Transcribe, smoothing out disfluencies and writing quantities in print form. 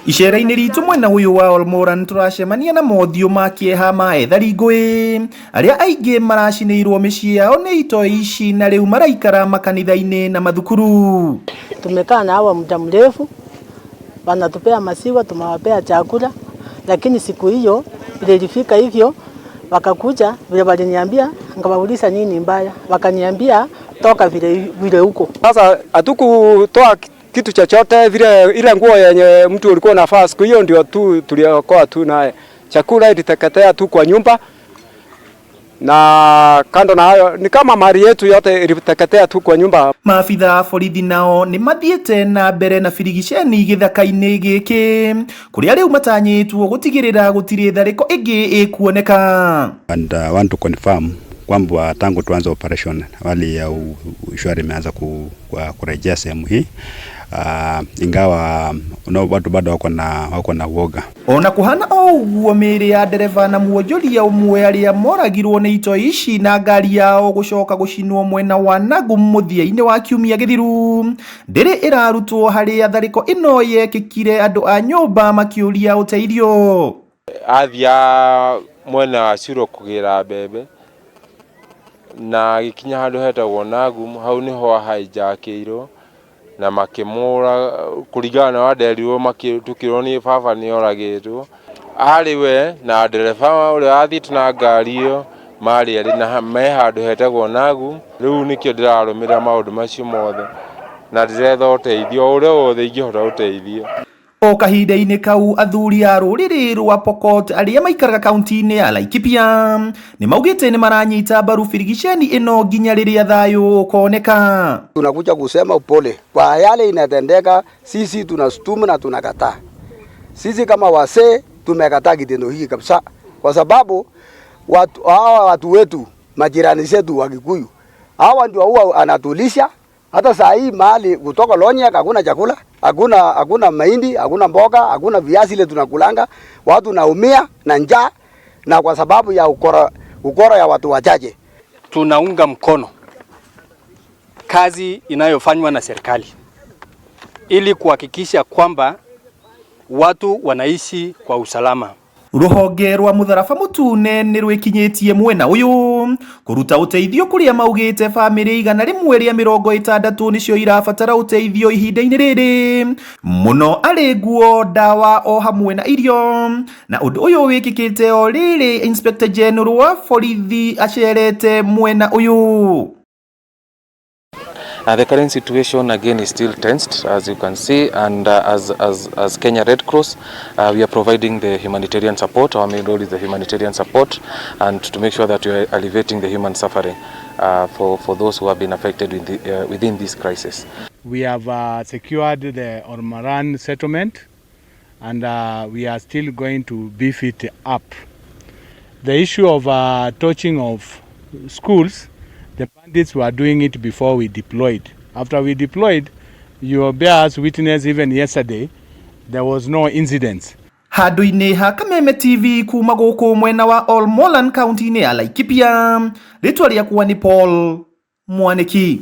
Icera-ini ritu mwena uyu wa Ol Moran turacemania na mothio ma kieha ma ethari ngui aria aingi maraciniirwo micii yao ni itoi ici na riu maraikara makanitha-ini na mathukuru. Tumekaa na hawa muda mrefu, wanatupea maziwa, tumewapea chakula, lakini siku hiyo ile ilifika hivyo wakakuja vile waliniambia, ngawauliza nini mbaya, wakaniambia toka vile huko. Sasa hatukutoa kitu chochote, vile ile nguo yenye mtu ulikuwa unavaa siku hiyo ndio tu tuliokoa tu, naye chakula iliteketea tu kwa nyumba, na kando na hayo ni kama mali yetu yote iliteketea tu kwa nyumba. Maafitha borithi nao ni mathiete na mbere na Birigiceni githaka-ini giki kuria riu matanyitwo gutigirira gutiri thariko ingi ikuoneka. And want to confirm kwamba tangu tuanze operation wali ya ushwari imeanza kurejea sehemu hii, ingawa watu bado wako na uoga. Ona kuhana uguo miri ya dereva na muonjoria umwe aria moragirwo ni itoi ici na ngari yao gucoka gucinwo mwena wa Andu muthenya-ini wa kiumia githiru ndiri irarutwo hari athariko ino yekikire andu a nyumba makiuria uteithio. Athia mwena wa Ciro kugira mbembe na gikinya handu hetagwo Andu, hau niho hijackirwo na makimura kuringana na waderirwo tukirwo ni baba ni oragitwo ari we na dereva uri athite na ngari iyo mari ari na me handu hetagwo Andu. Riu nikio ndirarumira maundu macio mothe na ndiretha uteithio uria wothe ingihota uteithio. O kahinda-ini kau athuri a ruriri rwa Pokot aria maikaraga kaunti-ini ya Laikipia ni maugite ni maranyita mbaru Birigiceni ino nginya riria thayu ukoneka. Tunakuja kusema upole kwa yale inatendeka, sisi tunashutumu na tunakataa. Sisi kama wasee tumekataa kitendo hiki kabisa, kwa sababu watu wetu, majirani zetu wa Kikuyu, hawa ndio huwa anatulisha. Hata saa hii mahali kutoka Lonyek hakuna chakula, hakuna mahindi, hakuna mboga, hakuna viazi ile tunakulanga. Watu naumia na njaa, na kwa sababu ya ukora ya watu wachache. Tunaunga mkono kazi inayofanywa na serikali ili kuhakikisha kwamba watu wanaishi kwa usalama. Ruhonge rwa Mutharaba Mutune ni rwikinyitie mwena uyu kuruta uteithio kuria maugite family 160 nicio irabatara uteithio ihinda-ini riri muno ari nguo, dawa o hamwe na irio, na undu uyu wikikite o riri Inspector General wa borithi acerete mwena uyu. The current situation again is still tensed, as you can see, and as Kenya Red Cross, we are providing the humanitarian support. Our main role is the humanitarian support, and to make sure that we are alleviating the human suffering for those who have been affected within this crisis. We have secured the Ol Moran settlement, and we are still going to beef it up. The issue of torching of schools, the bandits were doing it before we deployed. After we deployed, you bear us witness, even yesterday, there was no incidents. Handu-ini ha Kameme TV kuma guku mwena wa Ol Moran kaunti-ini ya Laikipia, ritwa riakwa ni Paul Mwaniki.